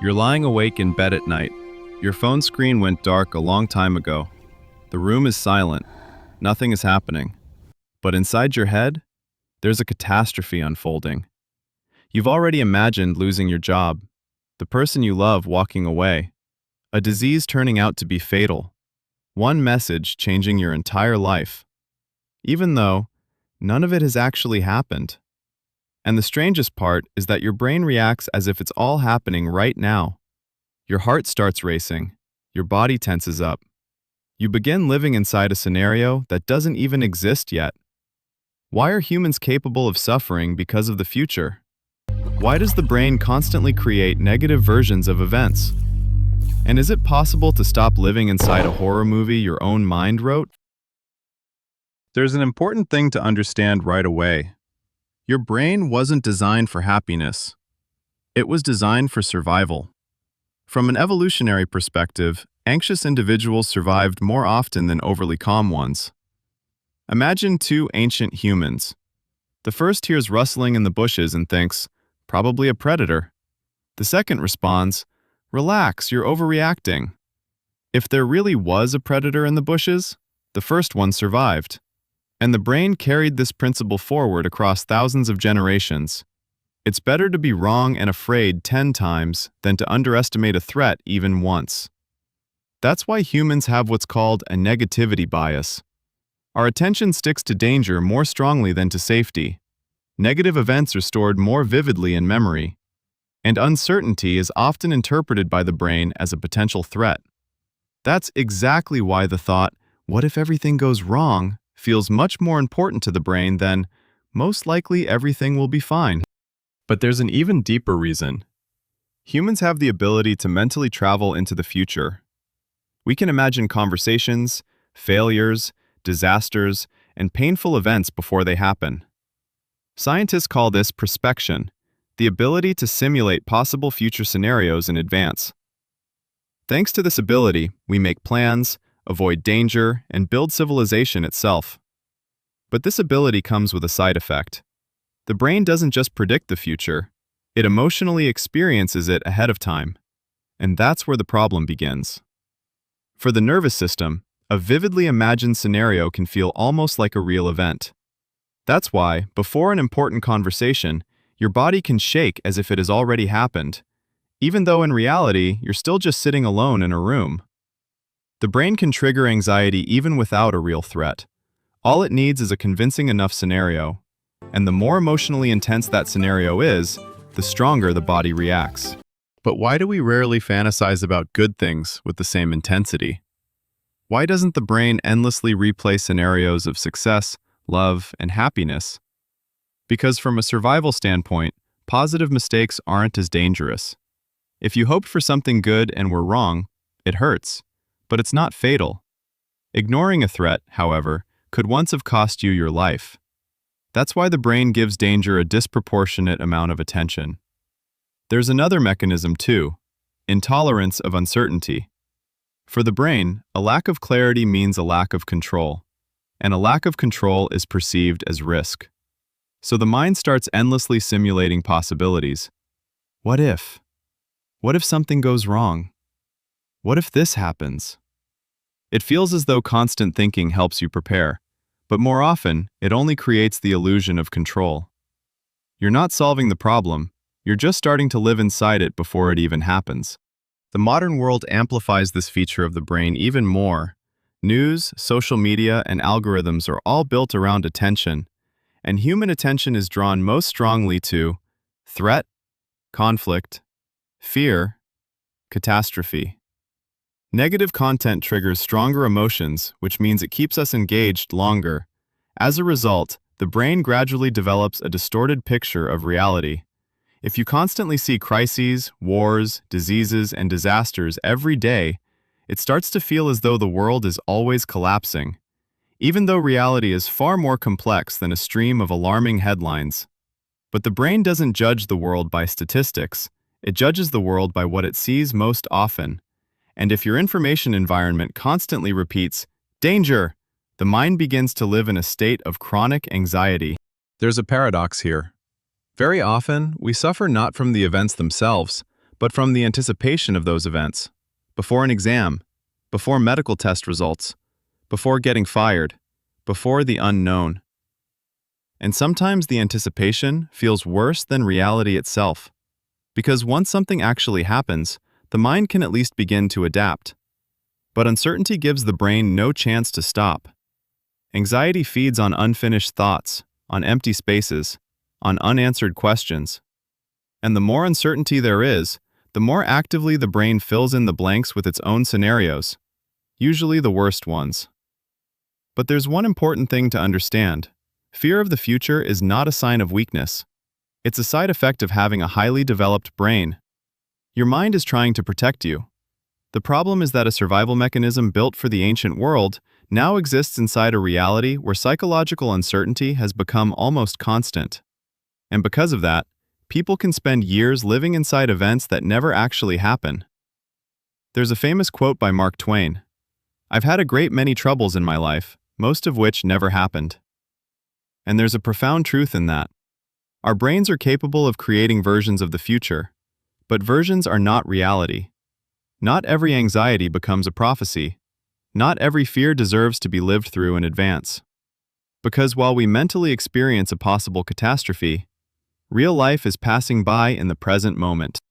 You're lying awake in bed at night. Your phone screen went dark a long time ago. The room is silent. Nothing is happening. But inside your head, there's a catastrophe unfolding. You've already imagined losing your job, the person you love walking away, a disease turning out to be fatal, one message changing your entire life, even though none of it has actually happened. And the strangest part is that your brain reacts as if it's all happening right now. Your heart starts racing, your body tenses up. You begin living inside a scenario that doesn't even exist yet. Why are humans capable of suffering because of the future? Why does the brain constantly create negative versions of events? And is it possible to stop living inside a horror movie your own mind wrote? There's an important thing to understand right away. Your brain wasn't designed for happiness. It was designed for survival. From an evolutionary perspective, anxious individuals survived more often than overly calm ones. Imagine two ancient humans. The first hears rustling in the bushes and thinks, probably a predator. The second responds, relax, you're overreacting. If there really was a predator in the bushes, the first one survived. And the brain carried this principle forward across thousands of generations. It's better to be wrong and afraid 10 times than to underestimate a threat even once. That's why humans have what's called a negativity bias. Our attention sticks to danger more strongly than to safety. Negative events are stored more vividly in memory, and uncertainty is often interpreted by the brain as a potential threat. That's exactly why the thought, what if everything goes wrong, feels much more important to the brain than, most likely everything will be fine. But there's an even deeper reason. Humans have the ability to mentally travel into the future. We can imagine conversations, failures, disasters, and painful events before they happen. Scientists call this prospection, the ability to simulate possible future scenarios in advance. Thanks to this ability, we make plans, avoid danger, and build civilization itself. But this ability comes with a side effect. The brain doesn't just predict the future, it emotionally experiences it ahead of time. And that's where the problem begins. For the nervous system, a vividly imagined scenario can feel almost like a real event. That's why, before an important conversation, your body can shake as if it has already happened, even though in reality, you're still just sitting alone in a room. The brain can trigger anxiety even without a real threat. All it needs is a convincing enough scenario, and the more emotionally intense that scenario is, the stronger the body reacts. But why do we rarely fantasize about good things with the same intensity? Why doesn't the brain endlessly replay scenarios of success, love, and happiness? Because from a survival standpoint, positive mistakes aren't as dangerous. If you hoped for something good and were wrong, it hurts. But it's not fatal. Ignoring a threat, however, could once have cost you your life. That's why the brain gives danger a disproportionate amount of attention. There's another mechanism too, intolerance of uncertainty. For the brain, a lack of clarity means a lack of control, and a lack of control is perceived as risk. So the mind starts endlessly simulating possibilities. What if? What if something goes wrong? What if this happens? It feels as though constant thinking helps you prepare, but more often, it only creates the illusion of control. You're not solving the problem, you're just starting to live inside it before it even happens. The modern world amplifies this feature of the brain even more. News, social media, and algorithms are all built around attention, and human attention is drawn most strongly to threat, conflict, fear, catastrophe. Negative content triggers stronger emotions, which means it keeps us engaged longer. As a result, the brain gradually develops a distorted picture of reality. If you constantly see crises, wars, diseases, and disasters every day, it starts to feel as though the world is always collapsing, even though reality is far more complex than a stream of alarming headlines. But the brain doesn't judge the world by statistics, it judges the world by what it sees most often. And if your information environment constantly repeats, danger, the mind begins to live in a state of chronic anxiety. There's a paradox here. Very often, we suffer not from the events themselves, but from the anticipation of those events. Before an exam, before medical test results, before getting fired, before the unknown. And sometimes the anticipation feels worse than reality itself. Because once something actually happens, the mind can at least begin to adapt. But uncertainty gives the brain no chance to stop. Anxiety feeds on unfinished thoughts, on empty spaces, on unanswered questions. And the more uncertainty there is, the more actively the brain fills in the blanks with its own scenarios, usually the worst ones. But there's one important thing to understand. Fear of the future is not a sign of weakness. It's a side effect of having a highly developed brain. Your mind is trying to protect you. The problem is that a survival mechanism built for the ancient world now exists inside a reality where psychological uncertainty has become almost constant. And because of that, people can spend years living inside events that never actually happen. There's a famous quote by Mark Twain. "I've had a great many troubles in my life, most of which never happened." And there's a profound truth in that. Our brains are capable of creating versions of the future, but versions are not reality. Not every anxiety becomes a prophecy. Not every fear deserves to be lived through in advance. Because while we mentally experience a possible catastrophe, real life is passing by in the present moment.